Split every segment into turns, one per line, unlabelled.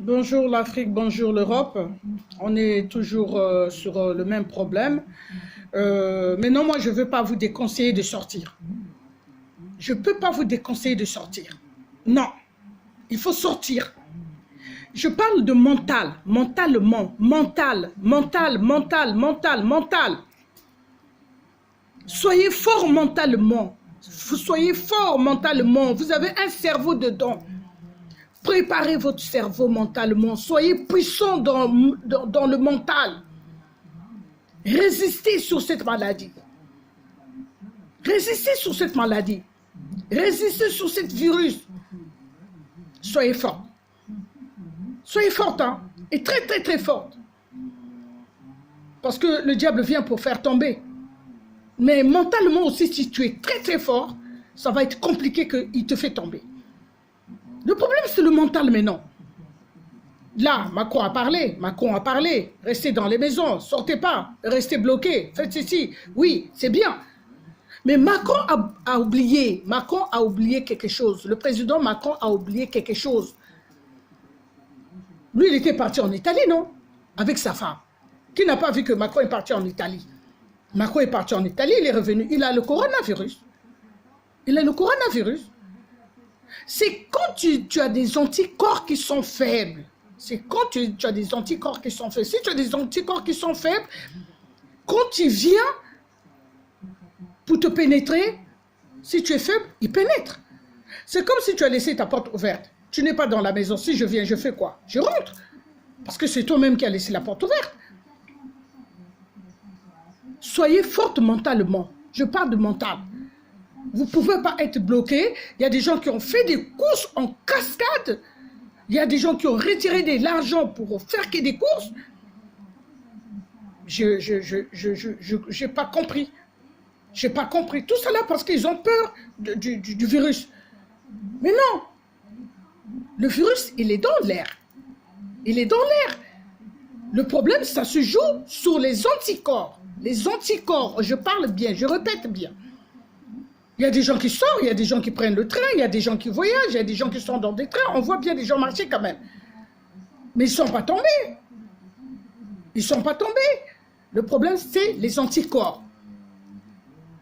Bonjour l'Afrique, bonjour l'Europe. On est toujours sur le même problème. Mais non, moi, je ne veux pas vous déconseiller de sortir. Je ne peux pas vous déconseiller de sortir. Non, il faut sortir. Je parle de mental, mentalement, mental. Soyez fort mentalement. Soyez fort mentalement. Vous avez un cerveau dedans. Préparez votre cerveau mentalement. Soyez puissant dans le mental. Résistez sur cette maladie. Résistez sur cette maladie. Résistez sur ce virus. Soyez fort. Soyez forte, hein? Et très, très, très forte. Parce que le diable vient pour faire tomber. Mais mentalement aussi, si tu es très, très fort, ça va être compliqué qu'il te fait tomber. Le problème, c'est le mental maintenant. Là, Macron a parlé. Restez dans les maisons, sortez pas, restez bloqués, faites ceci. Oui, c'est bien. Mais Macron a oublié quelque chose. Le président Macron a oublié quelque chose. Lui, il était parti en Italie, non? Avec sa femme. Qui n'a pas vu que Macron est parti en Italie? Macron est parti en Italie, il est revenu. Il a le coronavirus. C'est quand tu as des anticorps qui sont faibles. C'est quand tu as des anticorps qui sont faibles. Si tu as des anticorps qui sont faibles, quand tu viens pour te pénétrer, si tu es faible, il pénètre. C'est comme si tu as laissé ta porte ouverte. Tu n'es pas dans la maison. Si je viens, je fais quoi? Je rentre. Parce que c'est toi-même qui as laissé la porte ouverte. Soyez forte mentalement. Je parle de mental. Vous ne pouvez pas être bloqué. Il y a des gens qui ont fait des courses en cascade. Il y a des gens qui ont retiré de l'argent pour faire que des courses. Je n'ai pas compris. Je n'ai pas compris. Tout cela parce qu'ils ont peur du virus. Mais non. Le virus, il est dans l'air. Il est dans l'air. Le problème, ça se joue sur les anticorps. Les anticorps, je parle bien, je répète bien. Il y a des gens qui sortent, il y a des gens qui prennent le train, il y a des gens qui voyagent, il y a des gens qui sont dans des trains. On voit bien des gens marcher quand même. Mais ils ne sont pas tombés. Ils ne sont pas tombés. Le problème, c'est les anticorps.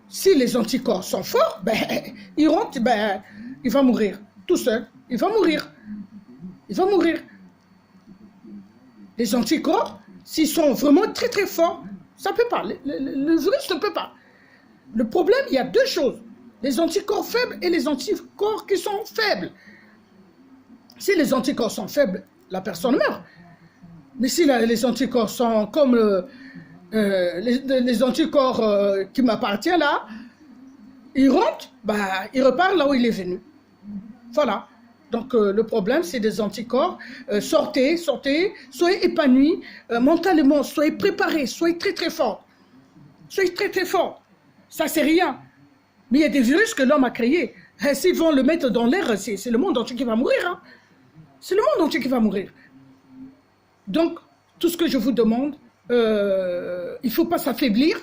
Si les anticorps sont forts, ben, il rentre, ben, il va mourir. Tout seul. Il va mourir. Il va mourir. Les anticorps, s'ils sont vraiment très très forts, ça ne peut pas. Le virus ne peut pas. Le problème, il y a deux choses. Les anticorps faibles et les anticorps qui sont faibles. Si les anticorps sont faibles, la personne meurt. Mais si les anticorps sont comme les anticorps qui m'appartiennent là, il rentre, bah, il repart là où il est venu. Voilà. Donc le problème, c'est des anticorps. Sortez, soyez épanouis mentalement, soyez préparés, soyez très très forts. Soyez très très forts. Ça, c'est rien. Mais il y a des virus que l'homme a créés. S'ils vont le mettre dans l'air, c'est le monde entier qui va mourir. Hein. C'est le monde entier qui va mourir. Donc, tout ce que je vous demande, il ne faut pas s'affaiblir.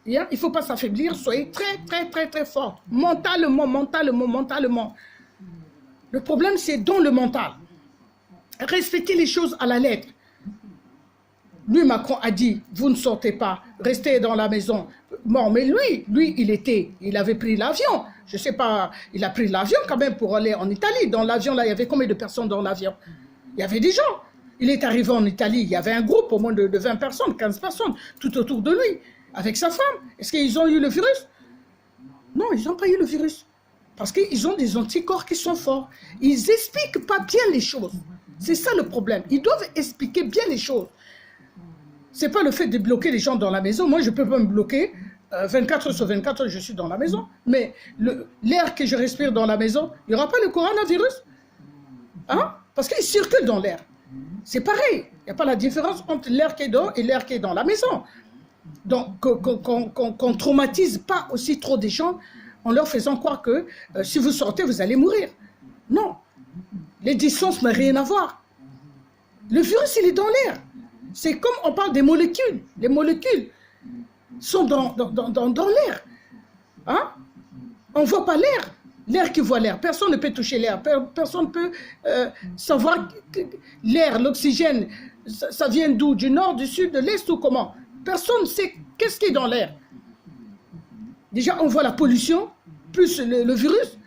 Il ne faut pas s'affaiblir. Soyez très, très, très, très forts. Mentalement. Le problème, c'est dans le mental. Respectez les choses à la lettre. Lui, Macron a dit, vous ne sortez pas, restez dans la maison. Bon, mais lui, il avait pris l'avion. Je ne sais pas, il a pris l'avion quand même pour aller en Italie. Dans l'avion, là, il y avait combien de personnes dans l'avion? Il y avait des gens. Il est arrivé en Italie, il y avait un groupe au moins de 20 personnes, 15 personnes, tout autour de lui, avec sa femme. Est-ce qu'ils ont eu le virus? Non, ils n'ont pas eu le virus. Parce qu'ils ont des anticorps qui sont forts. Ils n'expliquent pas bien les choses. C'est ça le problème. Ils doivent expliquer bien les choses. Ce n'est pas le fait de bloquer les gens dans la maison. Moi, je ne peux pas me bloquer. 24 heures sur 24 heures, je suis dans la maison. Mais l'air que je respire dans la maison, il n'y aura pas le coronavirus. Hein? Parce qu'il circule dans l'air. C'est pareil. Il n'y a pas la différence entre l'air qui est dehors et l'air qui est dans la maison. Donc, qu'on ne traumatise pas aussi trop des gens en leur faisant croire que si vous sortez, vous allez mourir. Non. Les distances n'ont rien à voir. Le virus, il est dans l'air. C'est comme on parle des molécules. Les molécules sont dans l'air. Hein? On ne voit pas l'air. L'air qui voit l'air. Personne ne peut toucher l'air. Personne ne peut savoir l'air, l'oxygène, ça vient d'où? Du nord, du sud, de l'est ou comment? Personne ne sait qu'est-ce qui est dans l'air. Déjà, on voit la pollution, plus le virus.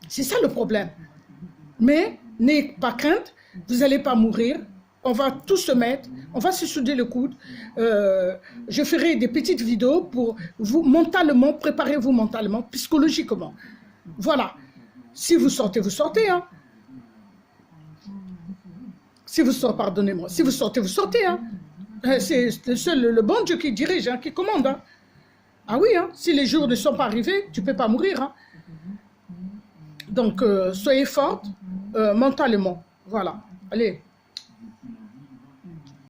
C'est ça le problème. Mais n'ayez pas crainte, vous n'allez pas mourir. On va tous se mettre, on va se souder le coude. Je ferai des petites vidéos pour vous mentalement, préparez-vous mentalement, psychologiquement. Voilà. Si vous sortez, vous sortez. Hein. Si vous sortez, pardonnez-moi, si vous sortez, vous sortez. Hein. C'est le bon Dieu qui dirige, hein, qui commande. Hein. Ah oui, hein, si les jours ne sont pas arrivés, tu ne peux pas mourir. Hein. Donc, soyez forte mentalement. Voilà. Allez.